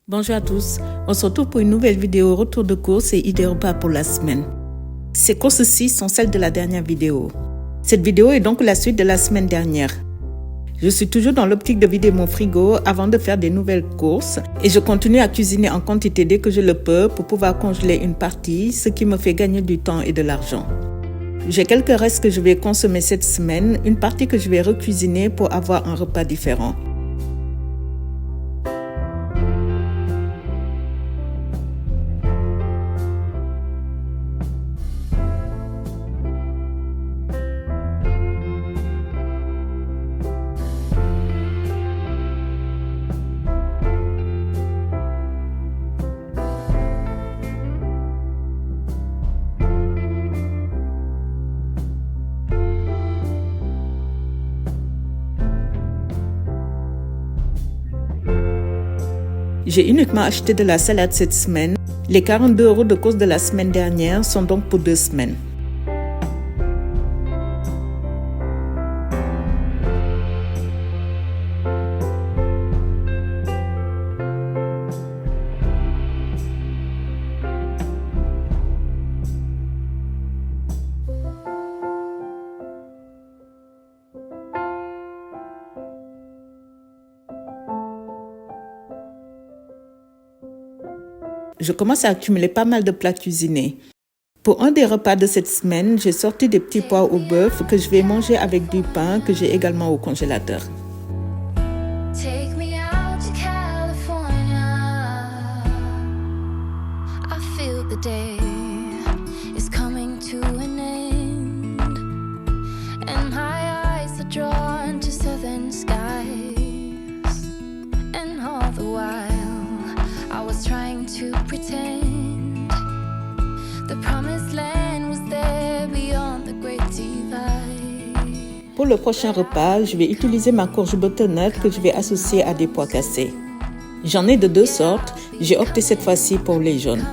Bonjour à tous, on se retrouve pour une nouvelle vidéo retour de course et idées repas pour la semaine. Ces courses-ci sont celles de la dernière vidéo. Cette vidéo est donc la suite de la semaine dernière. Je suis toujours dans l'optique de vider mon frigo avant de faire des nouvelles courses et je continue à cuisiner en quantité dès que je le peux pour pouvoir congeler une partie, ce qui me fait gagner du temps et de l'argent. J'ai quelques restes que je vais consommer cette semaine, une partie que je vais recuisiner pour avoir un repas différent. J'ai uniquement acheté de la salade cette semaine. Les 42 € de course de la semaine dernière sont donc pour 2 semaines. Je commence à accumuler pas mal de plats cuisinés. Pour un des repas de cette semaine, j'ai sorti des petits pois au bœuf que je vais manger avec du pain que j'ai également au congélateur. To pretend the promised land was there beyond the great divide. Pour le prochain repas, je vais utiliser ma courge butternut que je vais associer à des pois cassés. J'en ai de 2 sortes, j'ai opté cette fois-ci pour les jaunes.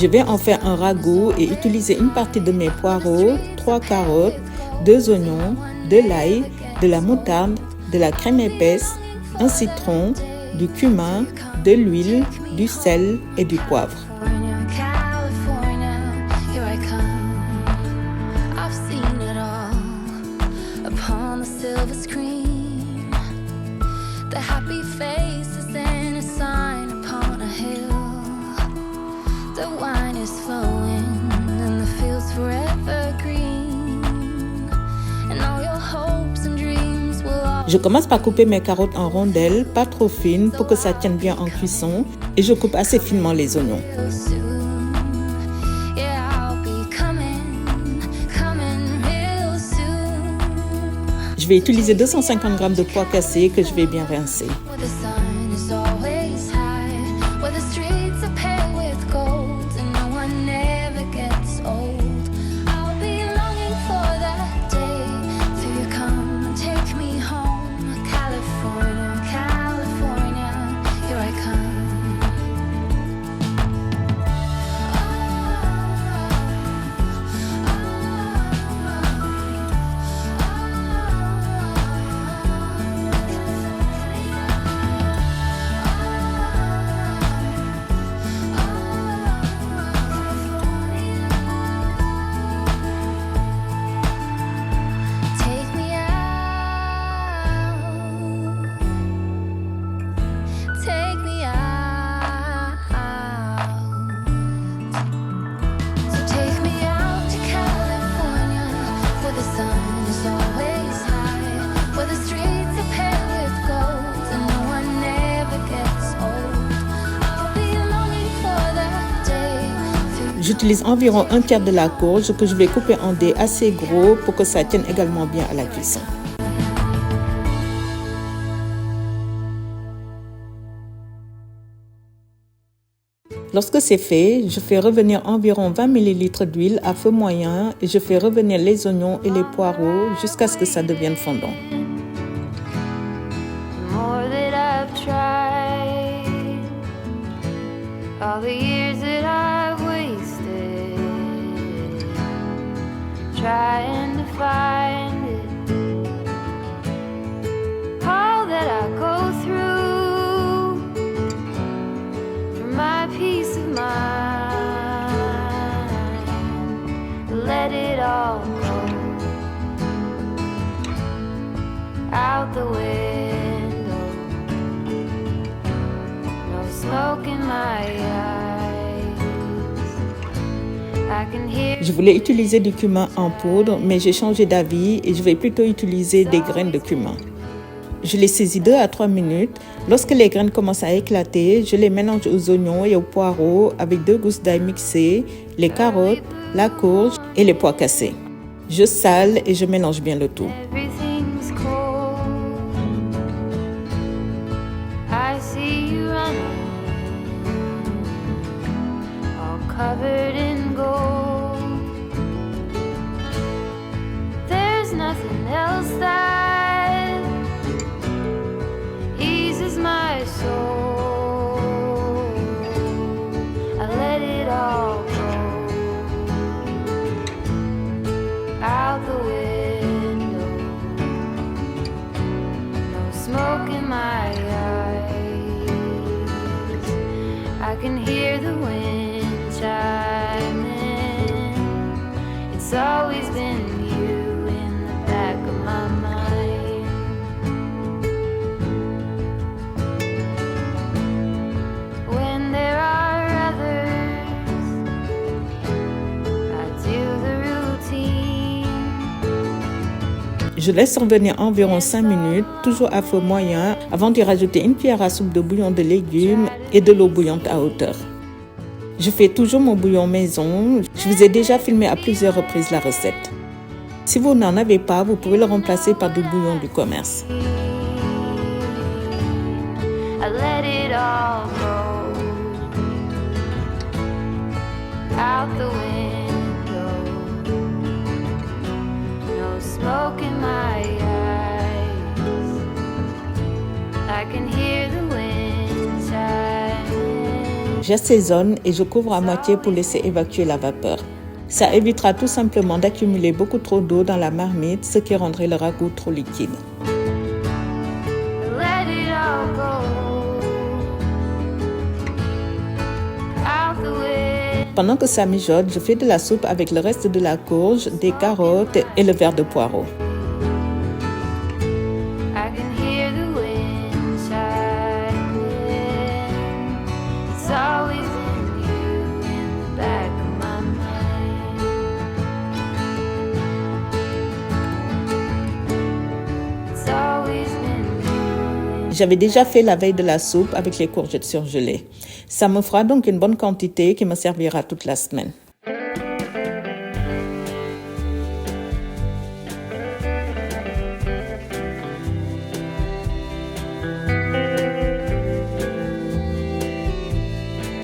Je vais en faire un ragoût et utiliser une partie de mes poireaux, 3 carottes, 2 oignons, de l'ail, de la moutarde, de la crème épaisse, un citron, du cumin, de l'huile, du sel et du poivre. Je commence par couper mes carottes en rondelles, pas trop fines pour que ça tienne bien en cuisson, et je coupe assez finement les oignons. Je vais utiliser 250 g de pois cassés que je vais bien rincer. J'utilise environ un tiers de la courge que je vais couper en dés assez gros pour que ça tienne également bien à la cuisson. Lorsque c'est fait, je fais revenir environ 20 ml d'huile à feu moyen et je fais revenir les oignons et les poireaux jusqu'à ce que ça devienne fondant. Trying to find it can hear Je voulais utiliser du cumin en poudre, mais j'ai changé d'avis et je vais plutôt utiliser des graines de cumin. Je les saisis 2 à 3 minutes. Lorsque les graines commencent à éclater, je les mélange aux oignons et aux poireaux avec 2 gousses d'ail mixées, les carottes, la courge et les pois cassés. Je sale et je mélange bien le tout. everything's cold. I see you running, all covered in gold. There's nothing else that eases my soul. I let it all go out the window. No smoke in my eyes. I can hear the wind chiming. It's always been you in the back of my mind. When there are others, I do the routine. Je laisse revenir environ 5 minutes, toujours à feu moyen, avant d'y rajouter une cuillère à soupe de bouillon de légumes et de l'eau bouillante à hauteur. Je fais toujours mon bouillon maison. Je vous ai déjà filmé à plusieurs reprises la recette. Si vous n'en avez pas, vous pouvez le remplacer par du bouillon du commerce. I let it all go out the window. No smoke in my eyes. I can hear the wind chiming. J'assaisonne et je couvre à moitié pour laisser évacuer la vapeur. Ça évitera tout simplement d'accumuler beaucoup trop d'eau dans la marmite, ce qui rendrait le ragoût trop liquide. Let it all go out the window. Pendant que ça mijote, je fais de la soupe avec le reste de la courge, des carottes et le verre de poireaux. I can hear the wind chiming. It's always been you in the back of my mind. It's always been you. J'avais déjà fait la veille de la soupe avec les courgettes surgelées. Ça me fera donc une bonne quantité qui me servira toute la semaine.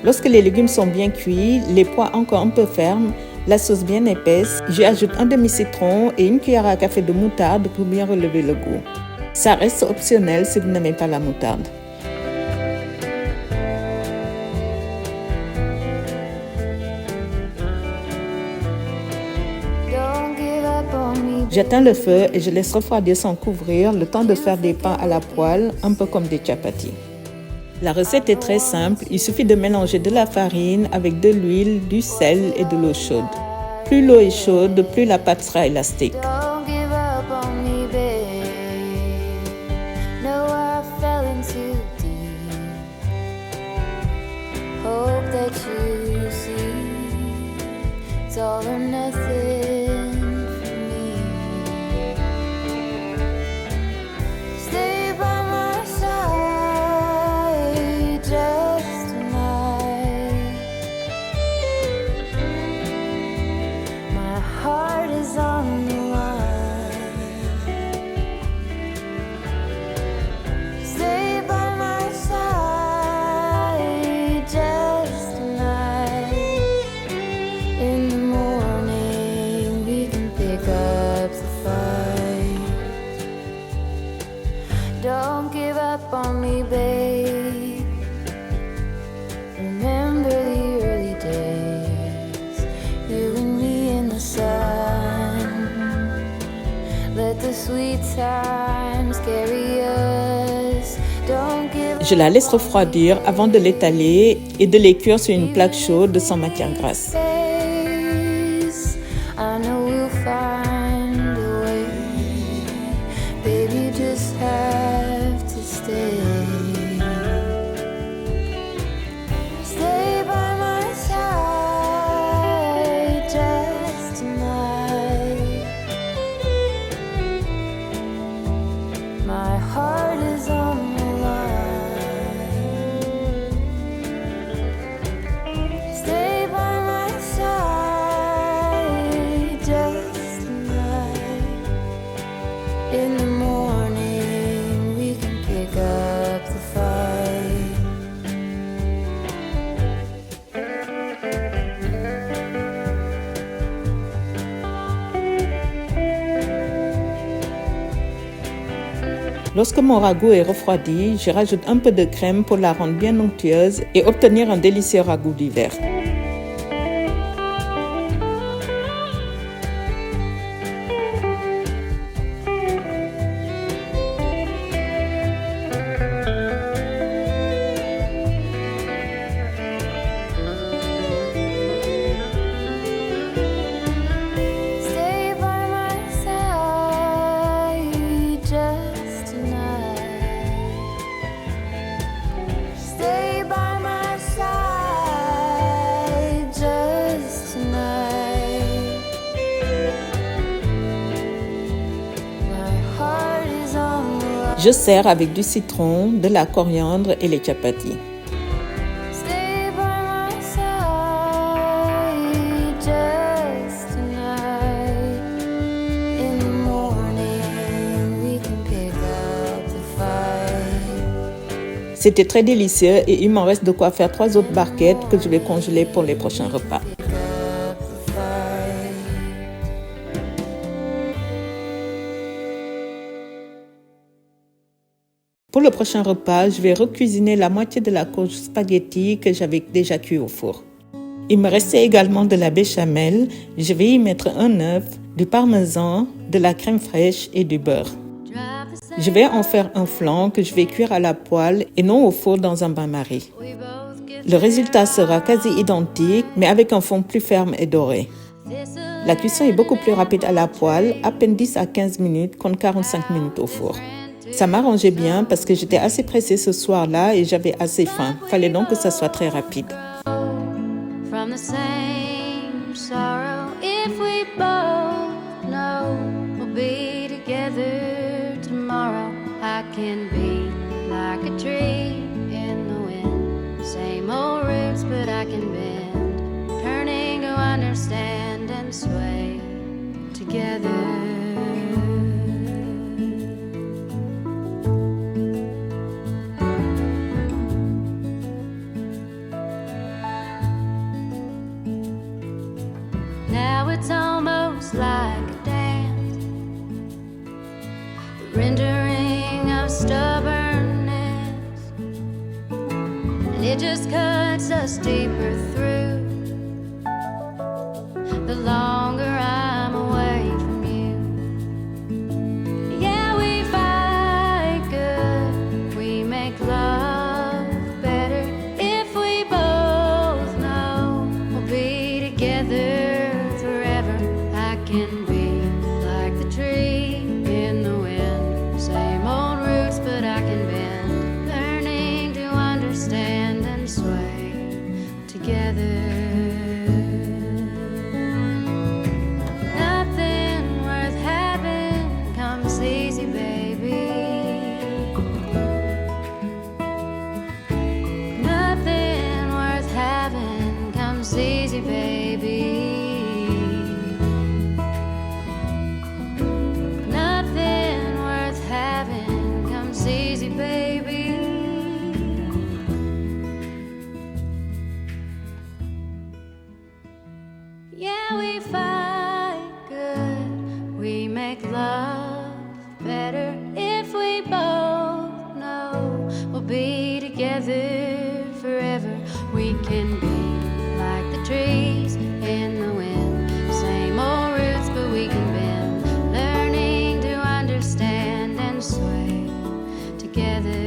Lorsque les légumes sont bien cuits, les pois encore un peu fermes, la sauce bien épaisse, j'y ajoute un demi-citron et une cuillère à café de moutarde pour bien relever le goût. Ça reste optionnel si vous n'aimez pas la moutarde. Don't give up on me. J'éteins le feu et je laisse refroidir sans couvrir le temps de faire des pains à la poêle, un peu comme des chapatis. La recette est très simple, il suffit de mélanger de la farine avec de l'huile, du sel et de l'eau chaude. Plus l'eau est chaude, plus la pâte sera élastique. Don't give up on me, babe. No, I fell in too deep. Hope that you see it's all or nothing for me. Stay by my side just tonight. My heart is on the line. Stay by my side just tonight. In the morning we can pick up the fight. Don't give up on me, babe. Remember the early days, you and me in the sun. Let the sweet times carry us. Don't give Je la laisse refroidir avant de l'étaler et de les cuire sur une plaque chaude sans matière grasse. face. I know we'll find a way. Baby, you just have to stay. Stay by my side. heart is on the line. Stay by my side just tonight. In the morning we can pick up the fight. Lorsque mon ragoût est refroidi, je rajoute un peu de crème pour la rendre bien onctueuse et obtenir un délicieux ragoût d'hiver. Stay by my side just tonight. Stay by my side just tonight. My heart is on the line. Je sers avec du citron, de la coriandre et les chapatis. Stay by my side just tonight. In the morning we can pick up the fight. C'était très délicieux et il m'en reste de quoi faire 3 autres barquettes que je vais congeler pour les prochains repas. Pick up the fight. Pour le prochain repas, je vais recuisiner la moitié de la courge spaghetti que j'avais déjà cuit au four. Il me restait également de la béchamel. Je vais y mettre un œuf, du parmesan, de la crème fraîche et du beurre. Je vais en faire un flan que je vais cuire à la poêle et non au four dans un bain-marie. Le résultat sera quasi identique, mais avec un fond plus ferme et doré. La cuisson est beaucoup plus rapide à la poêle, à peine 10 à 15 minutes contre 45 minutes au four. Ça m'arrangeait bien parce que j'étais assez pressée ce soir-là et j'avais assez faim. Fallait donc que ça soit très rapide. From the same sorrow, if we both know we'll be together tomorrow, I can be like a tree in the wind. Same old roots, but I can bend, turning to understand and sway together. Now it's almost like a dance, the rendering of stubbornness, and it just cuts us deeper through. The longer I'm away from you, yeah, we fight good, we make love better if we both know we'll be together. I can be like the tree in the wind. Same old roots, but I can bend, learning to understand and sway together. Nothing worth having comes easy, baby. Nothing worth having comes easy, baby. Easy, baby. Yeah, we fight good, we make love better if we both know we'll be together forever. We can be like the trees in the wind, same old roots, but we can bend, learning to understand and sway together.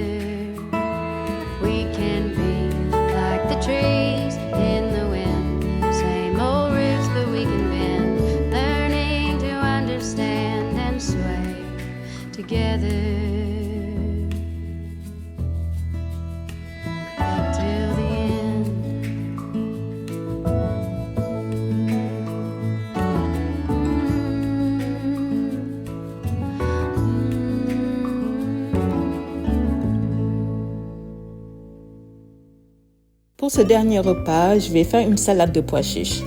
We can be like the trees in the wind, same old roots, but we can bend, learning to understand and sway together. Till the end. Pour ce dernier repas, je vais faire une salade de pois chiches.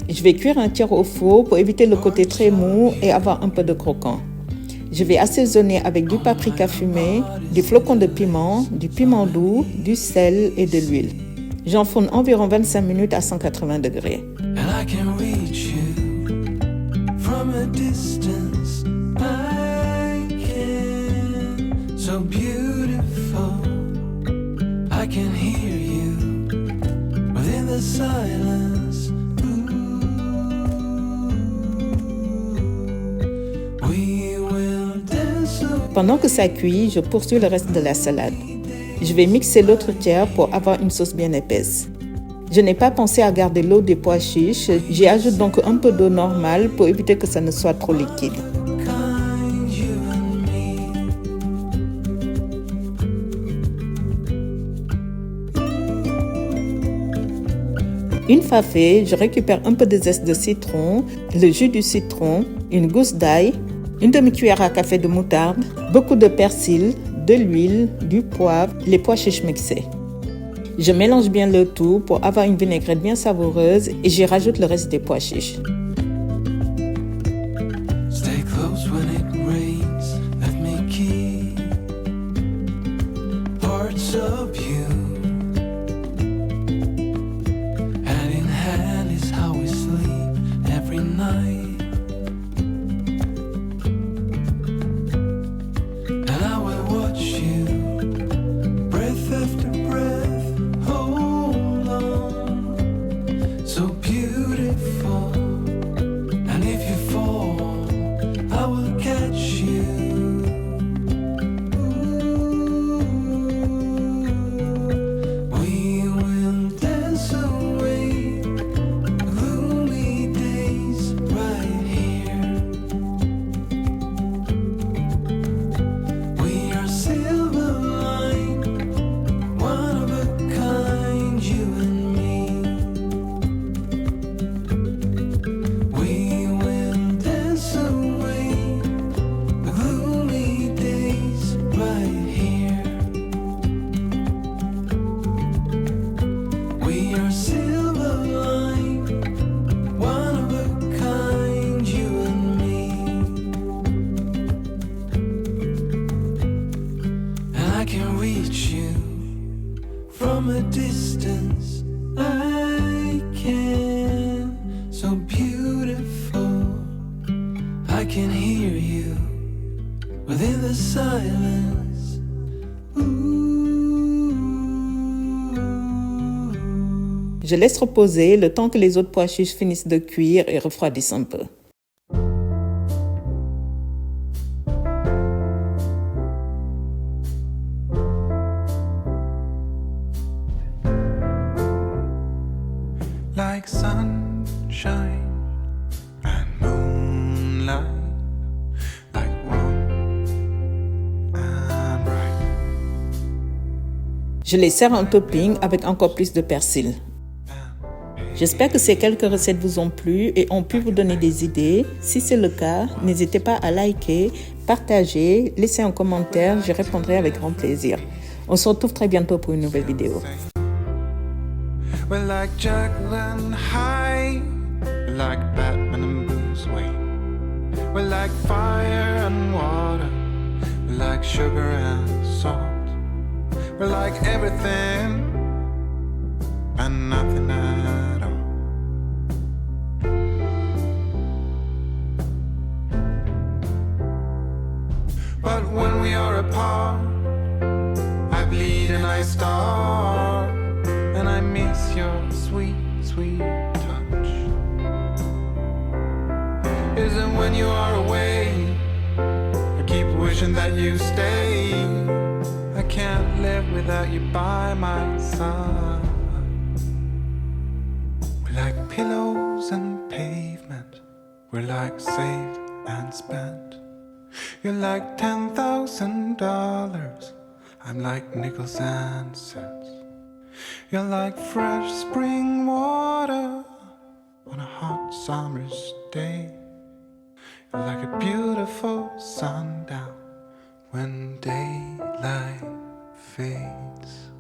Je vais cuire un tiers au four pour éviter le côté très mou et avoir un peu de croquant. Je vais assaisonner avec du paprika fumé, du flocon de piment, du piment doux, du sel et de l'huile. J'enfourne environ 25 minutes à 180 degrés. Pendant que ça cuit, je poursuis le reste de la salade. Je vais mixer l'autre tiers pour avoir une sauce bien épaisse. Je n'ai pas pensé à garder l'eau des pois chiches, j'y ajoute donc un peu d'eau normale pour éviter que ça ne soit trop liquide. Une fois fait, je récupère un peu de zeste de citron, le jus du citron, une gousse d'ail, une demi-cuillère à café de moutarde, beaucoup de persil, de l'huile, du poivre, les pois chiches mixés. Je mélange bien le tout pour avoir une vinaigrette bien savoureuse et j'y rajoute le reste des pois chiches. From a distance, I can, so beautiful. I can hear you within the silence. Je laisse reposer le temps que les autres pois chiches finissent de cuire et refroidissent un peu. Like sunshine and moonlight, like warm and bright. Je les sers en topping avec encore plus de persil. J'espère que ces quelques recettes vous ont plu et ont pu vous donner des idées. Si c'est le cas, n'hésitez pas à liker, partager, laisser un commentaire, je répondrai avec grand plaisir. On se retrouve très bientôt pour une nouvelle vidéo. We're like Jekyll and Hyde, we're like Batman and Bruce Wayne. We're like fire and water, we're like sugar and salt. We're like everything and nothing at all. But when we are apart, I bleed and I starve, and I miss your sweet, sweet touch. Is it when you are away, I keep wishing that you stay. I can't live without you by my side. We're like pillows and pavement, we're like saved and spent. You're like $10,000. I'm like nickels and cents. You're like fresh spring water on a hot summer's day. You're like a beautiful sundown when daylight fades.